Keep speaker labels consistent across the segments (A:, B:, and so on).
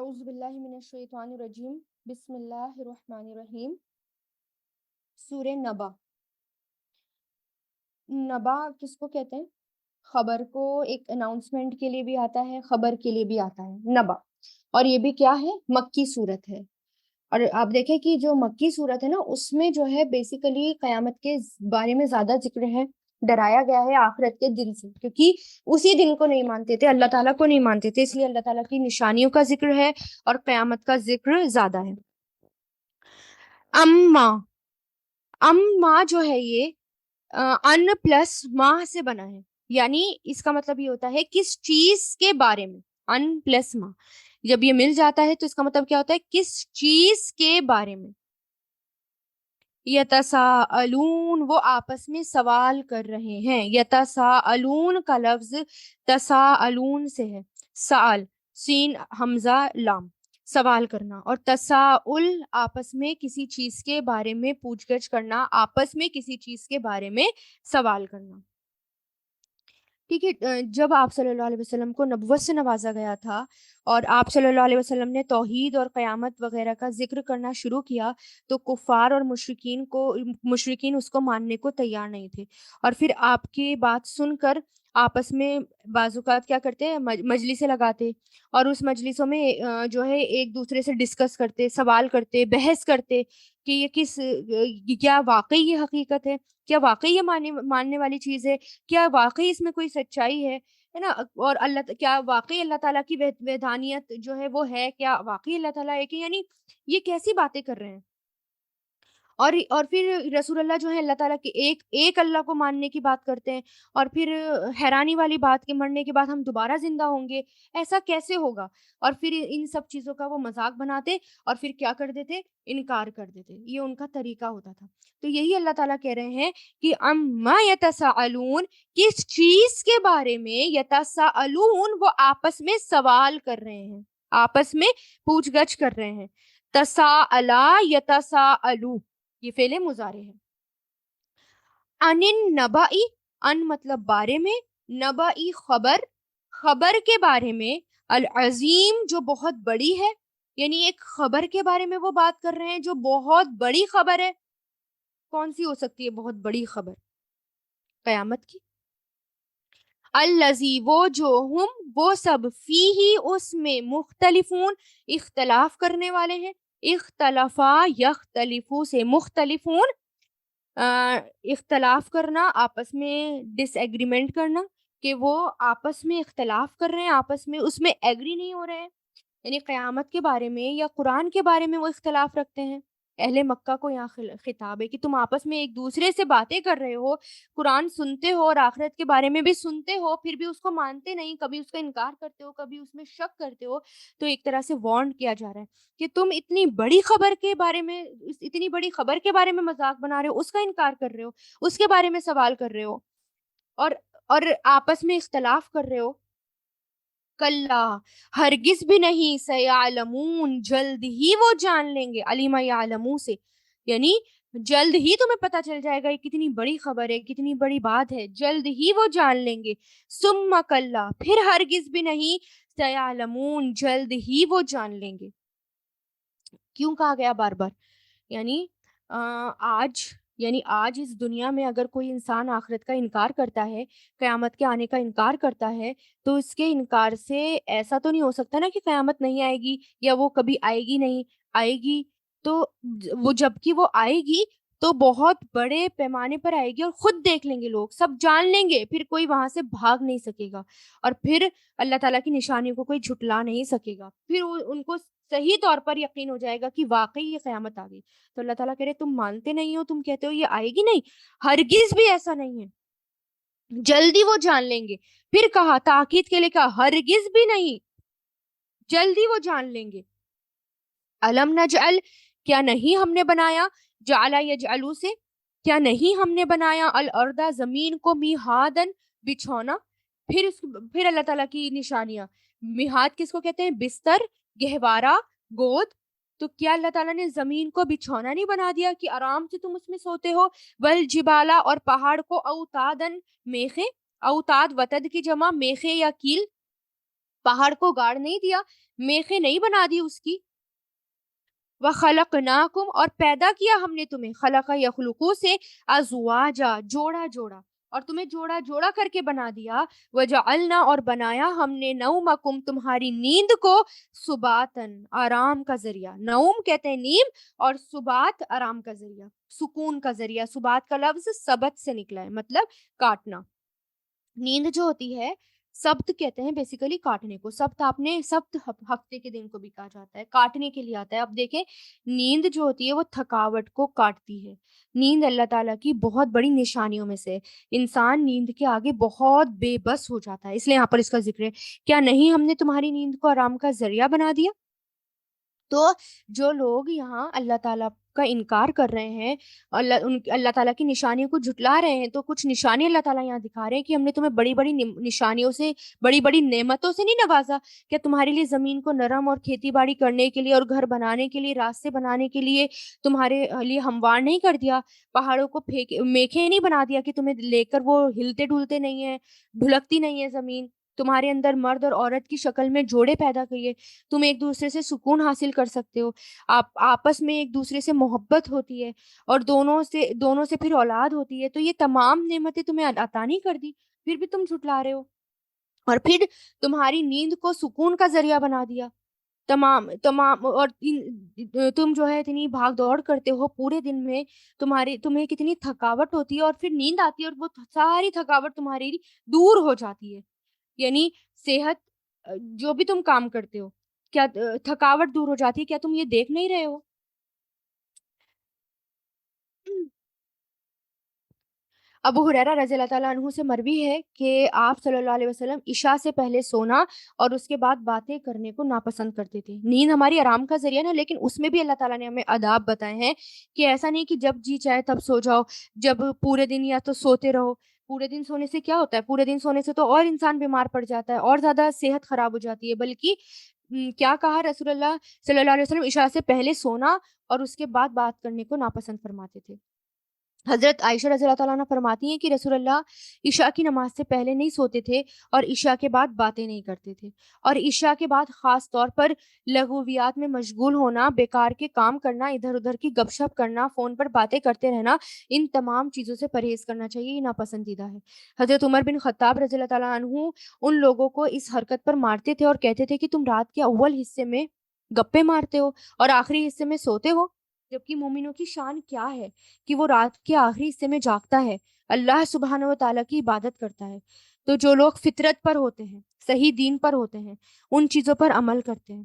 A: اعوذ باللہ من الشیطان الرجیم بسم اللہ الرحمن الرحیم۔ سورہ نبا۔ نبا کس کو کہتے ہیں؟ خبر کو ایک اناؤنسمنٹ کے لیے بھی آتا ہے، خبر کے لیے بھی آتا ہے نبا، اور یہ بھی کیا ہے؟ مکی صورت ہے۔ اور آپ دیکھیں کہ جو مکی صورت ہے نا، اس میں جو ہے بیسیکلی قیامت کے بارے میں زیادہ ذکر ہے، ڈرایا گیا ہے آخرت کے دن سے، کیونکہ اسی دن کو نہیں مانتے تھے، اللہ تعالیٰ کو نہیں مانتے تھے، اس لیے اللہ تعالیٰ کی نشانیوں کا ذکر ہے اور قیامت کا ذکر زیادہ ہے۔ اما، اما جو ہے یہ ان پلس ماں سے بنا ہے، یعنی اس کا مطلب یہ ہوتا ہے کس چیز کے بارے میں۔ ان پلس ماں جب یہ مل جاتا ہے تو اس کا مطلب کیا ہوتا ہے؟ کس چیز کے بارے میں۔ یتساءلون، وہ آپس میں سوال کر رہے ہیں۔ یتساءلون کا لفظ تساءلون سے ہے، سال سین حمزہ لام، سوال کرنا، اور تساؤل آپس میں کسی چیز کے بارے میں پوچھ گچھ کرنا، آپس میں کسی چیز کے بارے میں سوال کرنا۔ ٹھیک ہے، جب آپ صلی اللہ علیہ وسلم کو نبوت سے نوازا گیا تھا اور آپ صلی اللہ علیہ وسلم نے توحید اور قیامت وغیرہ کا ذکر کرنا شروع کیا تو کفار اور مشرکین اس کو ماننے کو تیار نہیں تھے، اور پھر آپ کی بات سن کر آپس میں بعض اوقات کیا کرتے ہیں، مجلسیں لگاتے، اور اس مجلسوں میں جو ہے ایک دوسرے سے ڈسکس کرتے، سوال کرتے، بحث کرتے کہ یہ کیا واقعی یہ حقیقت ہے، کیا واقعی یہ ماننے والی چیز ہے، کیا واقعی اس میں کوئی سچائی ہے نا، اور کیا واقعی اللہ تعالیٰ کی وحدانیت جو ہے وہ ہے، کیا واقعی اللہ تعالیٰ ہے کہ، یعنی یہ کیسی باتیں کر رہے ہیں۔ اور پھر رسول اللہ جو ہے اللہ تعالیٰ کے ایک اللہ کو ماننے کی بات کرتے ہیں، اور پھر حیرانی والی بات کہ مرنے کے بعد ہم دوبارہ زندہ ہوں گے، ایسا کیسے ہوگا، اور پھر ان سب چیزوں کا وہ مذاق بناتے اور پھر کیا کر دیتے؟ انکار کر دیتے، یہ ان کا طریقہ ہوتا تھا۔ تو یہی اللہ تعالیٰ کہہ رہے ہیں کہ اما یتساءلون، کس چیز کے بارے میں، یتساءلون وہ آپس میں سوال کر رہے ہیں، آپس میں پوچھ گچھ کر رہے ہیں۔ تساءلا یتساءلو، یہ فعل مضارع ہے۔ ان النبائی، ان مطلب بارے میں، نبائی خبر، خبر کے بارے میں، العظیم جو بہت بڑی ہے، یعنی ایک خبر کے بارے میں وہ بات کر رہے ہیں جو بہت بڑی خبر ہے۔ کون سی ہو سکتی ہے بہت بڑی خبر؟ قیامت کی۔ الذی، وہ جو، ہم وہ سب، فیہ اس میں، مختلفون اختلاف کرنے والے ہیں، اختلافا یختلفو سے مختلفون، اختلاف کرنا، آپس میں ڈس ایگریمنٹ کرنا، کہ وہ آپس میں اختلاف کر رہے ہیں، آپس میں اس میں ایگری نہیں ہو رہے ہیں، یعنی قیامت کے بارے میں یا قرآن کے بارے میں وہ اختلاف رکھتے ہیں۔ اہل مکہ کو یہاں خطاب ہے کہ تم آپس میں ایک دوسرے سے باتیں کر رہے ہو، قرآن سنتے ہو اور آخرت کے بارے میں بھی سنتے ہو، پھر بھی اس کو مانتے نہیں، کبھی اس کا انکار کرتے ہو، کبھی اس میں شک کرتے ہو، تو ایک طرح سے وارن کیا جا رہا ہے کہ تم اتنی بڑی خبر کے بارے میں، اتنی بڑی خبر کے بارے میں مذاق بنا رہے ہو، اس کا انکار کر رہے ہو، اس کے بارے میں سوال کر رہے ہو، اور آپس میں اختلاف کر رہے ہو۔ کلا، ہرگز بھی نہیں، سیعلمون، جلد ہی وہ جان لیں گے، علیم یعلمو سے، یعنی جلد ہی تمہیں پتہ چل جائے گا یہ کتنی بڑی خبر ہے، کتنی بڑی بات ہے، جلد ہی وہ جان لیں گے۔ ثم کلا، پھر ہرگز بھی نہیں، سیعلمون، جلد ہی وہ جان لیں گے۔ کیوں کہا گیا بار بار؟ یعنی آج اس دنیا میں اگر کوئی انسان آخرت کا انکار کرتا ہے، قیامت کے آنے کا انکار کرتا ہے، تو اس کے انکار سے ایسا تو نہیں ہو سکتا نا کہ قیامت نہیں آئے گی یا وہ کبھی آئے گی نہیں، آئے گی تو وہ جبکہ وہ آئے گی تو بہت بڑے پیمانے پر آئے گی، اور خود دیکھ لیں گے لوگ، سب جان لیں گے، پھر کوئی وہاں سے بھاگ نہیں سکے گا، اور پھر اللہ تعالیٰ کی نشانیوں کو کوئی جھٹلا نہیں سکے گا، پھر ان کو صحیح طور پر یقین ہو جائے گا کہ واقعی یہ قیامت آ گئی۔ تو اللہ تعالیٰ کہہ رہے تم مانتے نہیں ہو، تم کہتے ہو یہ آئے گی نہیں، ہرگز بھی ایسا نہیں ہے، جلدی وہ جان لیں گے۔ پھر کہا، تاکید کے لیے کہا، ہرگز بھی نہیں، جلدی وہ جان لیں گے۔ علم نجعل، کیا نہیں ہم نے بنایا، جعل یجعلو سے، کیا نہیں ہم نے بنایا، الارض، زمین کو، میہادن، بچھونا۔ پھر اللہ تعالیٰ کی نشانیاں، میہاد کس کو کہتے ہیں؟ بستر، گہوارہ، گود۔ تو کیا اللہ تعالیٰ نے زمین کو بچھونا نہیں بنا دیا کہ آرام سے تم اس میں سوتے ہو؟ والجبالا، اور پہاڑ کو، اوتادن، میخیں، اوتاد وتد کی جمع، میخیں یا کیل، پہاڑ کو گاڑ نہیں دیا میخیں نہیں بنا دی اس کی. وَخَلَقْنَاكُمْ اور پیدا کیا ہم نے تمہیں, خلق یخلقو سے, ازواجا جوڑا جوڑا, اور تمہیں جوڑا جوڑا کر کے بنا دیا. وَجَعَلْنَا اور بنایا ہم نے نومکم تمہاری نیند کو, سباتن آرام کا ذریعہ. نوم کہتے ہیں نیم, اور سبات آرام کا ذریعہ, سکون کا ذریعہ. سبات کا لفظ سبت سے نکلا ہے, مطلب کاٹنا. نیند جو ہوتی ہے, سبت کہتے ہیں بیسیکلی کاٹنے کو. سبت آپ نے سبت ہفتے کے دن کو بھی کہا جاتا ہے, کاٹنے کے لیے آتا ہے. اب دیکھیں, نیند جو ہوتی ہے وہ تھکاوٹ کو کاٹتی ہے. نیند اللہ تعالیٰ کی بہت بڑی نشانیوں میں سے. انسان نیند کے آگے بہت بے بس ہو جاتا ہے, اس لیے یہاں پر اس کا ذکر ہے. کیا نہیں ہم نے تمہاری نیند کو آرام کا ذریعہ بنا دیا؟ تو جو لوگ یہاں اللہ تعالیٰ کا انکار کر رہے ہیں, اللہ تعالیٰ کی نشانیوں کو جھٹلا رہے ہیں, تو کچھ نشانی اللہ تعالیٰ یہاں دکھا رہے ہیں کہ ہم نے تمہیں بڑی بڑی نشانیوں سے, بڑی بڑی نعمتوں سے نہیں نوازا. کیا تمہارے لیے زمین کو نرم اور کھیتی باڑی کرنے کے لیے اور گھر بنانے کے لیے, راستے بنانے کے لیے تمہارے لیے ہموار نہیں کر دیا؟ پہاڑوں کو میخیں نہیں بنا دیا کہ تمہیں لے کر وہ ہلتے ڈھلتے نہیں ہیں, ڈھلکتی نہیں ہے زمین؟ تمہارے اندر مرد اور عورت کی شکل میں جوڑے پیدا کیے, تم ایک دوسرے سے سکون حاصل کر سکتے ہو, آپ آپس میں ایک دوسرے سے محبت ہوتی ہے, اور دونوں سے پھر اولاد ہوتی ہے. تو یہ تمام نعمتیں تمہیں عطا نہیں کر دی, پھر بھی تم جھٹلا رہے ہو. اور پھر تمہاری نیند کو سکون کا ذریعہ بنا دیا. تمام اور تم جو ہے اتنی بھاگ دوڑ کرتے ہو پورے دن میں, تمہیں کتنی تھکاوٹ ہوتی ہے, اور پھر نیند آتی ہے اور وہ ساری تھکاوٹ تمہاری دور ہو جاتی ہے. یعنی صحت, جو بھی تم کام کرتے ہو, کیا تھکاوٹ دور ہو جاتی ہے؟ کیا تم یہ دیکھ نہیں رہے ہو؟ ابو ہریرہ رضی اللہ تعالیٰ عنہ سے مروی ہے کہ آپ صلی اللہ علیہ وسلم عشاء سے پہلے سونا اور اس کے بعد باتیں کرنے کو ناپسند کرتے تھے. نیند ہماری آرام کا ذریعہ نا, لیکن اس میں بھی اللہ تعالیٰ نے ہمیں آداب بتائے ہیں کہ ایسا نہیں کہ جب جی چاہے تب سو جاؤ, جب پورے دن یا تو سوتے رہو. پورے دن سونے سے کیا ہوتا ہے؟ پورے دن سونے سے تو اور انسان بیمار پڑ جاتا ہے, اور زیادہ صحت خراب ہو جاتی ہے. بلکہ کیا کہا رسول اللہ صلی اللہ علیہ وسلم, عشاء سے پہلے سونا اور اس کے بعد بات کرنے کو ناپسند فرماتے تھے. حضرت عائشہ رضی اللہ تعالیٰ عنہ فرماتی ہیں کہ رسول اللہ عشاء کی نماز سے پہلے نہیں سوتے تھے اور عشاء کے بعد باتیں نہیں کرتے تھے, اور عشاء کے بعد خاص طور پر لغویات میں مشغول ہونا, بیکار کے کام کرنا, ادھر ادھر کی گپ شپ کرنا, فون پر باتیں کرتے رہنا, ان تمام چیزوں سے پرہیز کرنا چاہیے, یہ ناپسندیدہ ہے. حضرت عمر بن خطاب رضی اللہ تعالیٰ عنہ ان لوگوں کو اس حرکت پر مارتے تھے اور کہتے تھے کہ تم رات کے اول حصے میں گپے مارتے ہو اور آخری حصے میں سوتے ہو. جبکہ مومنوں کی شان کیا ہے کہ وہ رات کے آخری حصے میں جاگتا ہے, اللہ سبحانہ و تعالیٰ کی عبادت کرتا ہے. تو جو لوگ فطرت پر ہوتے ہیں, صحیح دین پر ہوتے ہیں, ان چیزوں پر عمل کرتے ہیں,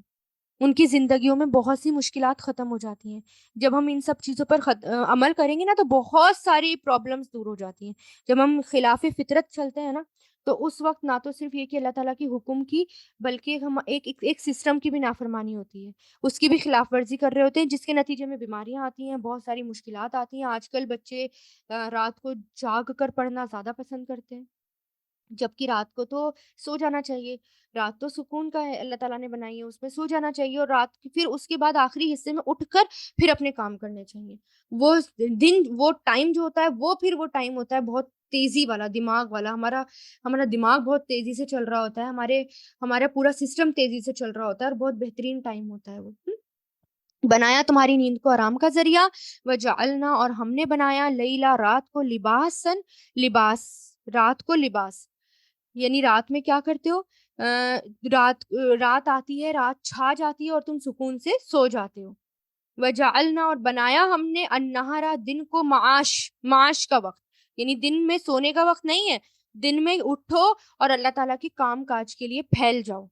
A: ان کی زندگیوں میں بہت سی مشکلات ختم ہو جاتی ہیں. جب ہم ان سب چیزوں پر عمل کریں گے نا, تو بہت ساری پرابلمز دور ہو جاتی ہیں. جب ہم خلاف فطرت چلتے ہیں نا, تو اس وقت نہ تو صرف یہ کہ اللہ تعالیٰ کی حکم کی, بلکہ ہم ایک سسٹم کی بھی نافرمانی ہوتی ہے, اس کی بھی خلاف ورزی کر رہے ہوتے ہیں, جس کے نتیجے میں بیماریاں آتی ہیں, بہت ساری مشکلات آتی ہیں. آج کل بچے رات کو جاگ کر پڑھنا زیادہ پسند کرتے ہیں, جبکہ رات کو تو سو جانا چاہیے. رات تو سکون کا ہے, اللہ تعالیٰ نے بنائی ہے, اس میں سو جانا چاہیے, اور رات پھر اس کے بعد آخری حصے میں اٹھ کر پھر اپنے کام کرنے چاہیے. وہ دن, وہ ٹائم جو ہوتا ہے, وہ پھر وہ ٹائم ہوتا ہے بہت تیزی والا, دماغ والا. ہمارا دماغ بہت تیزی سے چل رہا ہوتا ہے, ہمارا پورا سسٹم تیزی سے چل رہا ہوتا ہے, اور بہت بہترین ٹائم ہوتا ہے وہ. بنایا تمہاری نیند کو آرام کا ذریعہ, وجعلنا اور ہم نے بنایا لیلا رات کو, لباسن لباس, رات کو لباس. یعنی رات میں کیا کرتے ہو, رات آتی ہے, رات چھا جاتی ہے اور تم سکون سے سو جاتے ہو. وجعلنا اور بنایا ہم نے النہارا دن کو, معاش کا وقت, یعنی دن میں سونے کا وقت نہیں ہے, دن میں اٹھو اور اللہ تعالیٰ کے کام کاج کے لیے پھیل جاؤ.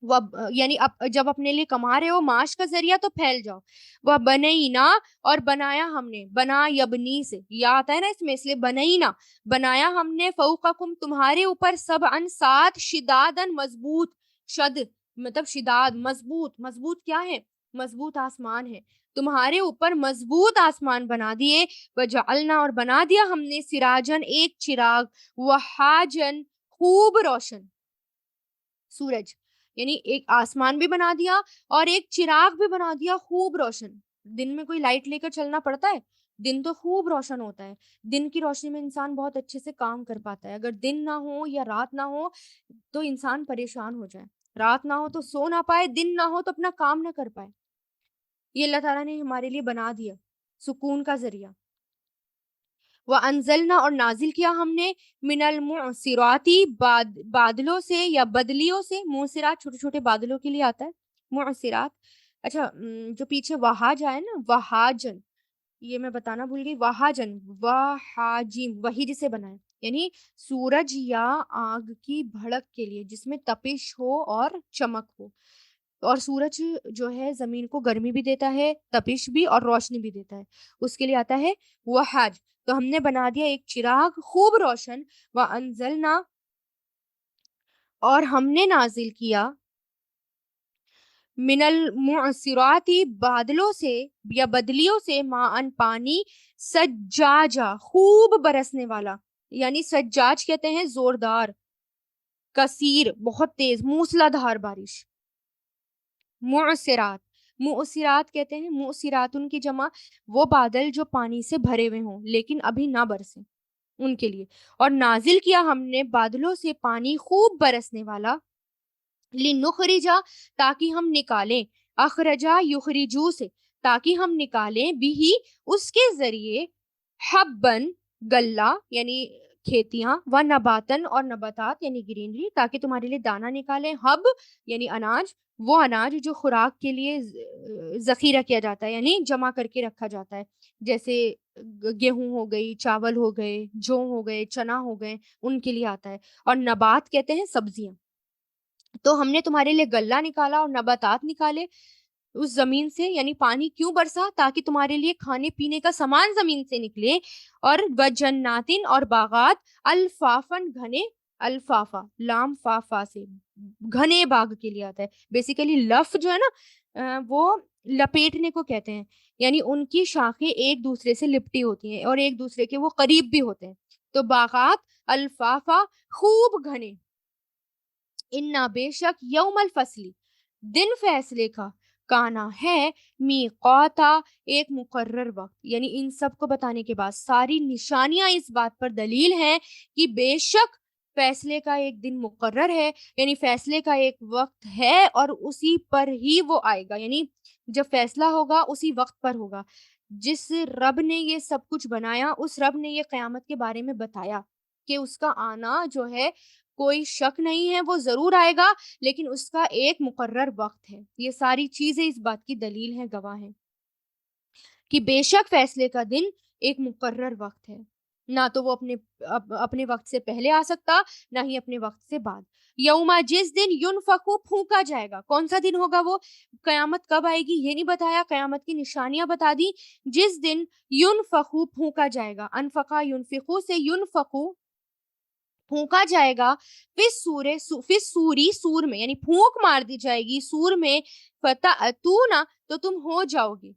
A: وہ یعنی جب اپنے لیے کما رہے ہو معاش کا ذریعہ, تو پھیل جاؤ. وہ بنینا اور بنایا ہم نے, بنا یبنی سے یا آتا ہے نا اس میں, اس لیے بنینا, بنایا ہم نے فوقکم تمہارے اوپر, سبعن سات, شدادن مضبوط, شد مطلب شداد, مضبوط. مضبوط کیا ہے؟ مضبوط آسمان ہے. تمہارے اوپر مضبوط آسمان بنا دیے. وجعلنا اور بنا دیا ہم نے سراجن ایک چراغ, وحاجن خوب روشن, سورج. یعنی ایک آسمان بھی بنا دیا اور ایک چراغ بھی بنا دیا خوب روشن. دن میں کوئی لائٹ لے کر چلنا پڑتا ہے؟ دن تو خوب روشن ہوتا ہے. دن کی روشنی میں انسان بہت اچھے سے کام کر پاتا ہے. اگر دن نہ ہو یا رات نہ ہو تو انسان پریشان ہو جائے. رات نہ ہو تو سو نہ پائے، دن نہ ہو تو اپنا کام نہ کر پائے. یہ اللہ تعالیٰ نے ہمارے لیے بنا دیا سکون کا ذریعہ. وَأَنزَلْنَا اور نازل کیا ہم نے من المعصراتی بادلوں سے یا بدلیوں سے. معصرات چھوٹے چھوٹے بادلوں کے لیے آتا ہے معصرات. اچھا جو پیچھے وہاج آئے نا وہاجن، یہ میں بتانا بھول گئی. وہاجن وہاجیم وہی جسے بنائے یعنی سورج یا آگ کی بھڑک کے لیے جس میں تپش ہو اور چمک ہو. اور سورج جو ہے زمین کو گرمی بھی دیتا ہے، تپش بھی اور روشنی بھی دیتا ہے، اس کے لیے آتا ہے وہاج. تو ہم نے بنا دیا ایک چراغ خوب روشن. وَأَنزَلْنَا اور ہم نے نازل کیا من المعصراتی بادلوں سے یا بدلیوں سے ماءن پانی سجاجا خوب برسنے والا. یعنی سجاج کہتے ہیں زوردار، کثیر بہت تیز موسلا دھار بارش. معصرات معصرات کہتے ہیں معصراتن کی جمع وہ بادل جو پانی سے بھرے ہوئے ہوں لیکن ابھی نہ برسیں ان کے لیے. اور نازل کیا ہم نے بادلوں سے پانی خوب برسنے والا. لنخرجا تاکہ ہم نکالیں، اخرجا یخرجو سے تاکہ ہم نکالیں بھی اس کے ذریعے حبن گلہ یعنی کھیتیاں، و نباتن اور نباتات یعنی گرینری تاکہ تمہارے لیے دانہ نکالیں. حب یعنی اناج، وہ اناج جو خوراک کے لیے ذخیرہ کیا جاتا ہے یعنی جمع کر کے رکھا جاتا ہے، جیسے گیہوں ہو گئی، چاول ہو گئے، جو ہو گئے، چنا ہو گئے، ان کے لیے آتا ہے. اور نبات کہتے ہیں سبزیاں. تو ہم نے تمہارے لیے غلہ نکالا اور نباتات نکالے اس زمین سے. یعنی پانی کیوں برسا؟ تاکہ تمہارے لیے کھانے پینے کا سامان زمین سے نکلے. اور وجناتن اور باغات الفافن گھنے، الفافا لام فافا سے گھنے باغ کے لیے آتا ہے. بیسیکلی لف جو ہے نا وہ لپیٹنے کو کہتے ہیں، یعنی ان کی شاخیں ایک دوسرے سے لپٹی ہوتی ہیں اور ایک دوسرے کے وہ قریب بھی ہوتے ہیں. تو باغات الفافا خوب گھنے. انا بے شک یوم الفصل دن فیصلے کا، کانا ہے میقاتا ایک مقرر وقت. یعنی ان سب کو بتانے کے بعد ساری نشانیاں اس بات پر دلیل ہیں کہ بے شک فیصلے کا ایک دن مقرر ہے، یعنی فیصلے کا ایک وقت ہے اور اسی پر ہی وہ آئے گا. یعنی جب فیصلہ ہوگا اسی وقت پر ہوگا. جس رب نے یہ سب کچھ بنایا اس رب نے یہ قیامت کے بارے میں بتایا کہ اس کا آنا جو ہے کوئی شک نہیں ہے، وہ ضرور آئے گا لیکن اس کا ایک مقرر وقت ہے. یہ ساری چیزیں اس بات کی دلیل ہیں، گواہ ہیں کہ بے شک فیصلے کا دن ایک مقرر وقت ہے. نہ تو وہ اپنے وقت سے پہلے آ سکتا نہ ہی اپنے وقت سے بعد. یوما جس دن ینفخو پھونکا جائے گا. کون سا دن ہوگا وہ؟ قیامت کب آئے گی یہ نہیں بتایا، قیامت کی نشانیاں بتا دی. جس دن ینفخو پھونکا جائے گا، انفقا ینفخو سے ینفخو پھونکا جائے گا، پھر سوری سور میں یعنی پھونک مار دی جائے گی سور میں. فتأتونا تو تم ہو جاؤ گے،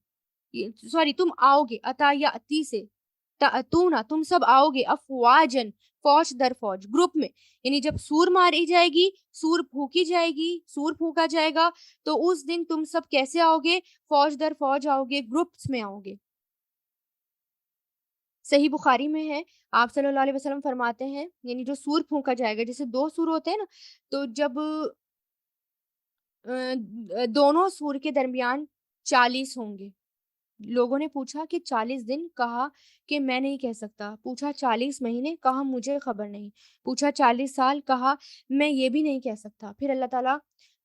A: سوری تم آؤ گے، اتا یا اتی سے تأتونا تم سب آؤ گے، افواجن فوج در فوج گروپ میں. یعنی جب سور ماری جائے گی، سور پھونکی جائے گی، سور پھونکا جائے گا تو اس دن تم سب کیسے آؤ گے؟ فوج در فوج آؤ گے، گروپس میں آؤ گے. صحیح بخاری میں ہے، آپ صلی اللہ علیہ وسلم فرماتے ہیں یعنی جو سور پھونکا جائے گا، جیسے دو سور ہوتے ہیں نا، تو جب دونوں سور کے درمیان 40 ہوں گے. لوگوں نے پوچھا کہ 40 دن، کہا کہ میں نہیں کہہ سکتا. پوچھا 40 مہینے، کہا مجھے خبر نہیں. پوچھا 40 سال، کہا میں یہ بھی نہیں کہہ سکتا. پھر اللہ تعالیٰ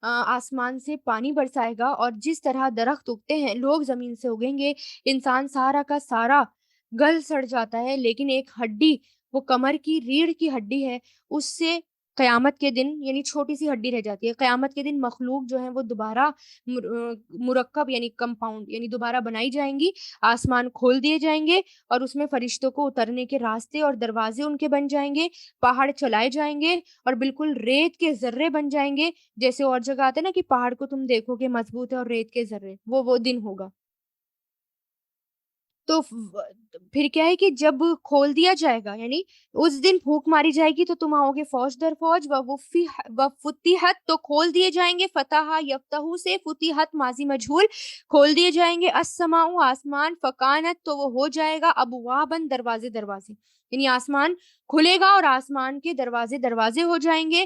A: آسمان سے پانی برسائے گا اور جس طرح درخت اگتے ہیں لوگ زمین سے اگیں گے. انسان سارا کا سارا گل سڑ جاتا ہے لیکن ایک ہڈی، وہ کمر کی ریڑھ کی ہڈی ہے، اس سے قیامت کے دن یعنی چھوٹی سی ہڈی رہ جاتی ہے. قیامت کے دن مخلوق جو ہے وہ دوبارہ مرکب یعنی کمپاؤنڈ یعنی دوبارہ بنائی جائیں گی. آسمان کھول دیے جائیں گے اور اس میں فرشتوں کو اترنے کے راستے اور دروازے ان کے بن جائیں گے. پہاڑ چلائے جائیں گے اور بالکل ریت کے ذرے بن جائیں گے. جیسے اور جگہ آتے نا کہ پہاڑ کو تم دیکھو گے مضبوط ہے اور ریت کے ذرے، وہ دن ہوگا. تو پھر کیا ہے کہ جب کھول دیا جائے گا یعنی اس دن پھونک ماری جائے گی تو تم آؤ گے فوج در فوج. وفتحت تو کھول دیے جائیں گے، فتح یفتح سے فتحت ماضی مجہول کھول دیے جائیں گے. السماء آسمان، فکانت تو وہ ہو جائے گا ابوابن دروازے دروازے، یعنی آسمان کھلے گا اور آسمان کے دروازے دروازے ہو جائیں گے.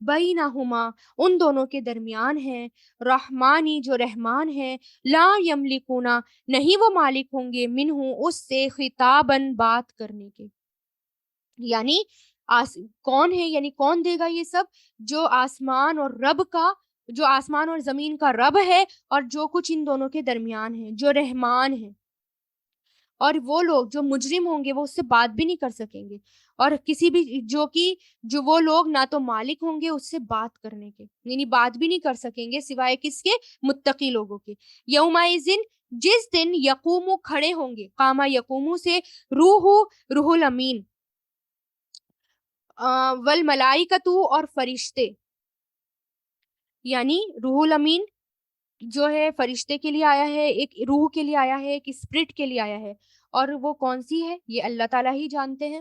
A: بینہما ان دونوں کے درمیان ہے، رحمانی جو رحمان ہے، لا یملکونا نہیں وہ مالک ہوں گے، منہ اس سے، خطابن بات کرنے کے، یعنی کون ہے، یعنی کون دے گا یہ سب؟ جو آسمان اور رب کا، جو آسمان اور زمین کا رب ہے، اور جو کچھ ان دونوں کے درمیان ہے، جو رحمان ہے۔ اور وہ لوگ جو مجرم ہوں گے وہ اس سے بات بھی نہیں کر سکیں گے، اور کسی بھی جو وہ لوگ نہ تو مالک ہوں گے اس سے بات کرنے کے، یعنی بات بھی نہیں کر سکیں گے سوائے کس کے؟ متقی لوگوں کے۔ یومئذ جس دن، یقوم کھڑے ہوں گے، قامہ یقوم سے روح الامین، والملائکۃ اور فرشتے، یعنی روح الامین جو ہے فرشتے کے لیے آیا ہے، ایک روح کے لیے آیا ہے، ایک اسپرٹ کے لیے آیا ہے، اور وہ کون سی ہے یہ اللہ تعالیٰ ہی جانتے ہیں۔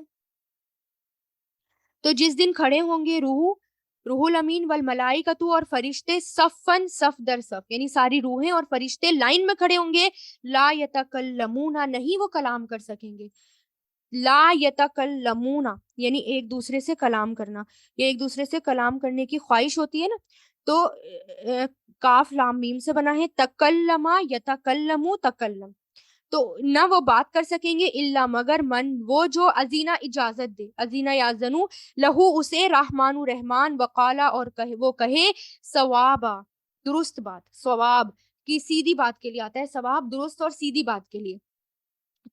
A: تو جس دن کھڑے ہوں گے روح الامین والملائکۃ اور فرشتے، صفن صف در صف، یعنی ساری روحیں اور فرشتے لائن میں کھڑے ہوں گے، لا یتکلمون نہیں وہ کلام کر سکیں گے، لا یتکلمون یعنی ایک دوسرے سے کلام کرنا، یا ایک دوسرے سے کلام کرنے کی خواہش ہوتی ہے نا، تو کاف لام میم سے بنا ہے، تکلما یتکلمو تکلم، تو نہ وہ بات کر سکیں گے الا مگر من وہ جو اذینہ اجازت دے، اذینہ یاذنو لہو اسے، رحمان رحمان، وقالا اور وہ کہے، ثوابا درست بات، ثواب کی سیدھی بات کے لیے آتا ہے، ثواب درست اور سیدھی بات کے لیے۔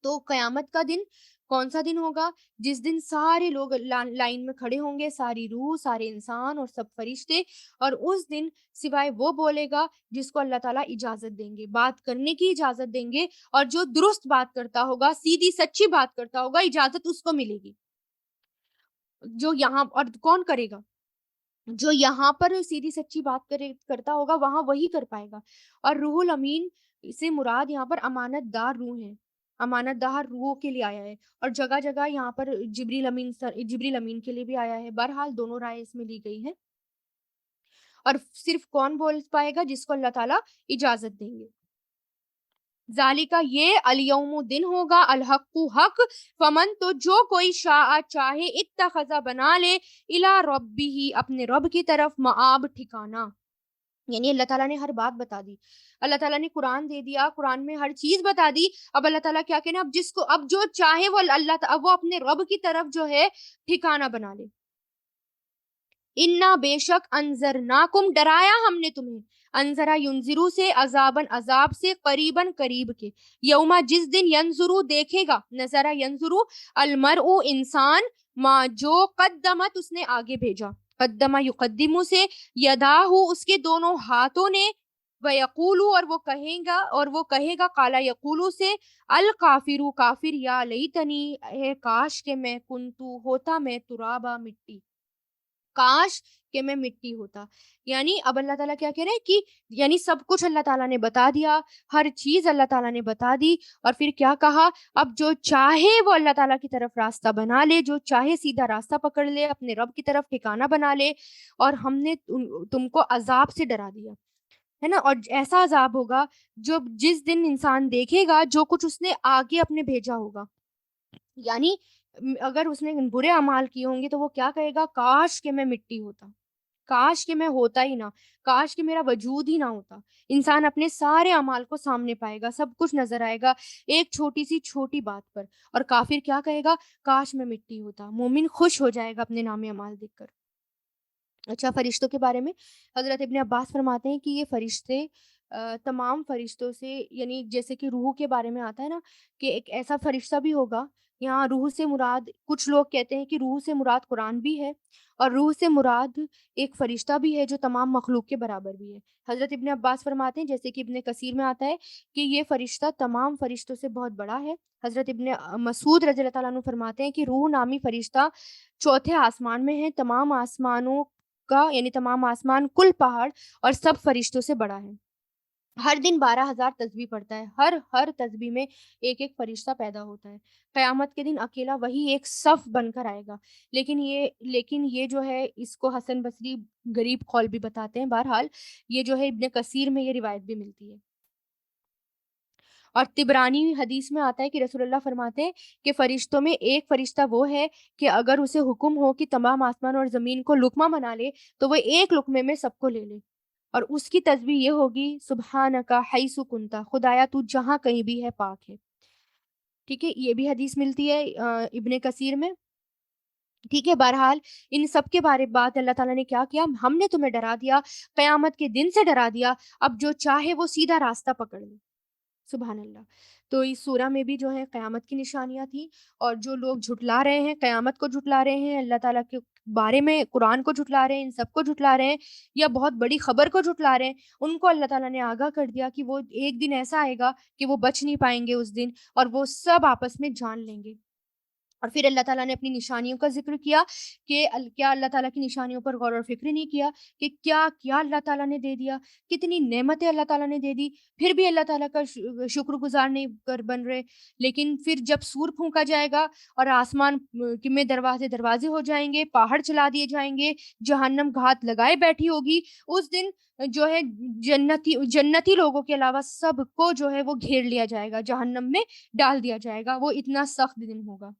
A: تو قیامت کا دن کون سا دن ہوگا؟ جس دن سارے لوگ لائن میں کھڑے ہوں گے، ساری روح، سارے انسان اور سب فرشتے، اور اس دن سوائے وہ بولے گا جس کو اللہ تعالیٰ اجازت دیں گے، بات کرنے کی اجازت دیں گے، اور جو درست بات کرتا ہوگا، سیدھی سچی بات کرتا ہوگا، اجازت اس کو ملے گی۔ جو یہاں، اور کون کرے گا؟ جو یہاں پر سیدھی سچی بات کرتا ہوگا وہاں وہی کر پائے گا۔ اور روح الامین سے مراد یہاں پر امانت دار روح ہے، امانت دار روحوں کے لیے آیا ہے، اور جگہ جگہ یہاں پر جبریل امین کے لیے بھی آیا ہے، بہرحال دونوں رائے اس میں لی گئی ہیں، اور صرف کون بول پائے گا؟ جس کو اللہ تعالیٰ اجازت دیں گے۔ ذالکہ یہ، الیوم دن ہوگا، الحق حق، فمن تو جو کوئی شاء چاہے، اتخذ بنا لے، الی ربہ اپنے رب کی طرف، مآب ٹھکانہ، یعنی اللہ تعالیٰ نے ہر بات بتا دی، اللہ تعالیٰ نے قرآن دے دیا، قرآن میں ہر چیز بتا دی، اب اللہ تعالیٰ کیا کہنا، اب جو چاہے وہ وہ اپنے رب کی طرف جو ہے ٹھکانہ بنا لے۔ انا بے شک، انذرناکم ڈرایا ہم نے تمہیں، انذرا ینذرو سے، عذابن عذاب سے، قریباً قریب کے، یوما جس دن، ینظرو دیکھے گا، نظرا ینظرو المرء انسان، ما جو قدمت اس نے آگے بھیجا، قدمہ یقدمو سے، یداہو اس کے دونوں ہاتھوں نے، ویقولو اور وہ کہے گا، قالا یقولو سے، الکافرو کافر، یا لیتنی ہے کاش کہ میں، کنتو ہوتا میں، ترابا مٹی، کاش کہ میں مٹی ہوتا۔ یعنی اب اللہ تعالیٰ کیا کہہ رہے ہیں کہ یعنی سب کچھ اللہ تعالیٰ نے بتا دیا، ہر چیز اللہ تعالیٰ نے بتا دی، اور پھر کیا کہا، اب جو چاہے وہ اللہ تعالیٰ کی طرف راستہ بنا لے، جو چاہے سیدھا راستہ پکڑ لے، اپنے رب کی طرف ٹھکانہ بنا لے، اور ہم نے تم کو عذاب سے ڈرا دیا ہے نا، اور ایسا عذاب ہوگا جو جس دن انسان دیکھے گا جو کچھ اس نے آگے اپنے بھیجا ہوگا، یعنی اگر اس نے برے اعمال کیے ہوں گے تو وہ کیا کہے گا، کاش کہ میں مٹی ہوتا، کاش کہ میں ہوتا ہی نہ، کاش کہ میرا وجود ہی نہ ہوتا۔ انسان اپنے سارے اعمال کو سامنے پائے گا، سب کچھ نظر آئے گا ایک چھوٹی سی چھوٹی بات پر، اور کافر کیا کہے گا، کاش میں مٹی ہوتا۔ مومن خوش ہو جائے گا اپنے نام اعمال دیکھ کر۔ اچھا، فرشتوں کے بارے میں حضرت ابن عباس فرماتے ہیں کہ یہ فرشتے تمام فرشتوں سے، یعنی جیسے کہ روح کے بارے میں آتا ہے نا کہ ایک ایسا فرشتہ بھی ہوگا، یہاں روح سے مراد، کچھ لوگ کہتے ہیں کہ روح سے مراد قرآن بھی ہے، اور روح سے مراد ایک فرشتہ بھی ہے جو تمام مخلوق کے برابر بھی ہے۔ حضرت ابن عباس فرماتے ہیں، جیسے کہ ابن کثیر میں آتا ہے کہ یہ فرشتہ تمام فرشتوں سے بہت بڑا ہے۔ حضرت ابن مسعود رضی اللہ تعالیٰ عنہ فرماتے ہیں کہ روح نامی فرشتہ چوتھے آسمان میں ہے، تمام آسمانوں کا، یعنی تمام آسمان، کل پہاڑ اور سب فرشتوں سے بڑا ہے۔ ہر دن 12,000 تسبیح پڑھتا ہے، ہر تسبیح میں ایک ایک فرشتہ پیدا ہوتا ہے۔ قیامت کے دن اکیلا وہی ایک صف بن کر آئے گا، لیکن یہ جو ہے، اس کو حسن بصری غریب قول بھی بتاتے ہیں، بہرحال یہ جو ہے ابن کثیر میں یہ روایت بھی ملتی ہے۔ اور طبرانی حدیث میں آتا ہے کہ رسول اللہ فرماتے ہیں کہ فرشتوں میں ایک فرشتہ وہ ہے کہ اگر اسے حکم ہو کہ تمام آسمان اور زمین کو لقمہ بنا لے تو وہ ایک لقمے میں سب کو لے لے، اور اس کی تسبیح یہ ہوگی سبحانکا حیث کنتا، خدایا تو جہاں کہیں بھی ہے پاک ہے۔ ٹھیک ہے، یہ بھی حدیث ملتی ہے ابن کثیر میں۔ ٹھیک ہے، بہرحال ان سب کے بارے بات اللہ تعالیٰ نے کیا کیا، ہم نے تمہیں ڈرا دیا، قیامت کے دن سے ڈرا دیا، اب جو چاہے وہ سیدھا راستہ پکڑ لے۔ سبحان اللہ۔ تو اس سورہ میں بھی جو ہے قیامت کی نشانیاں تھیں، اور جو لوگ جھٹلا رہے ہیں، قیامت کو جھٹلا رہے ہیں، اللہ تعالیٰ کے بارے میں قرآن کو جھٹلا رہے ہیں، ان سب کو جھٹلا رہے ہیں، یا بہت بڑی خبر کو جھٹلا رہے ہیں، ان کو اللہ تعالیٰ نے آگاہ کر دیا کہ وہ ایک دن ایسا آئے گا کہ وہ بچ نہیں پائیں گے اس دن، اور وہ سب آپس میں جان لیں گے۔ اور پھر اللہ تعالیٰ نے اپنی نشانیوں کا ذکر کیا کہ کیا اللہ تعالیٰ کی نشانیوں پر غور و فکر نہیں کیا کہ کیا کیا اللہ تعالیٰ نے دے دیا، کتنی نعمتیں اللہ تعالیٰ نے دے دی، پھر بھی اللہ تعالیٰ کا شکر گزار نہیں کر بن رہے۔ لیکن پھر جب سور پھونکا جائے گا اور آسمان میں دروازے ہو جائیں گے، پہاڑ چلا دیے جائیں گے، جہنم گھات لگائے بیٹھی ہوگی، اس دن جو ہے جنتی لوگوں کے علاوہ سب کو جو ہے وہ گھیر لیا جائے گا، جہنم میں ڈال دیا جائے گا، وہ اتنا سخت دن ہوگا۔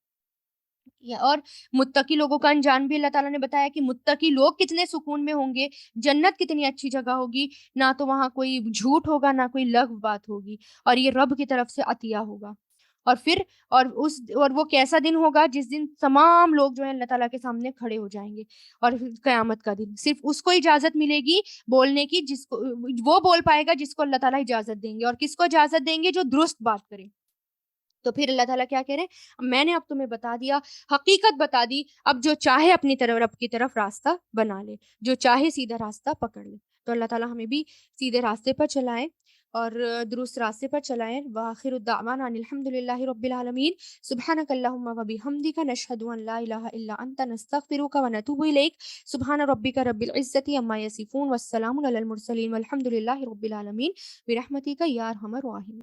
A: اور متقی لوگوں کا انجام بھی اللہ تعالیٰ نے بتایا کہ متقی لوگ کتنے سکون میں ہوں گے، جنت کتنی اچھی جگہ ہوگی، نہ تو وہاں کوئی جھوٹ ہوگا، نہ کوئی لغو بات ہوگی، اور یہ رب کی طرف سے عطیہ ہوگا۔ اور پھر اور وہ کیسا دن ہوگا جس دن تمام لوگ جو ہے اللہ تعالیٰ کے سامنے کھڑے ہو جائیں گے، اور پھر قیامت کا دن صرف اس کو اجازت ملے گی بولنے کی جس کو وہ بول پائے گا جس کو اللہ تعالیٰ اجازت دیں گے، اور کس کو اجازت دیں گے؟ جو درست بات کرے۔ تو پھر اللہ تعالیٰ کیا کہہ رہے ہیں، میں نے اب تمہیں بتا دیا، حقیقت بتا دی، اب جو چاہے اپنی طرف رب کی طرف راستہ بنا لے، جو چاہے سیدھا راستہ پکڑ لے۔ تو اللہ تعالیٰ ہمیں بھی سیدھے راستے پر چلائیں اور درست راستے پر چلائیں۔ وآخر الدعوانا ان الحمد للہ رب العالمین۔ سبحانک اللہم و بحمدک، نشہد ان لا الہ الا انت، نستغفرک و نتوب الیک۔ سبحان ربک رب العزۃ عما یصفون، والسلام علی المرسلین، والحمد للہ رب العالمین، برحمتک یا ارحم الراحمین۔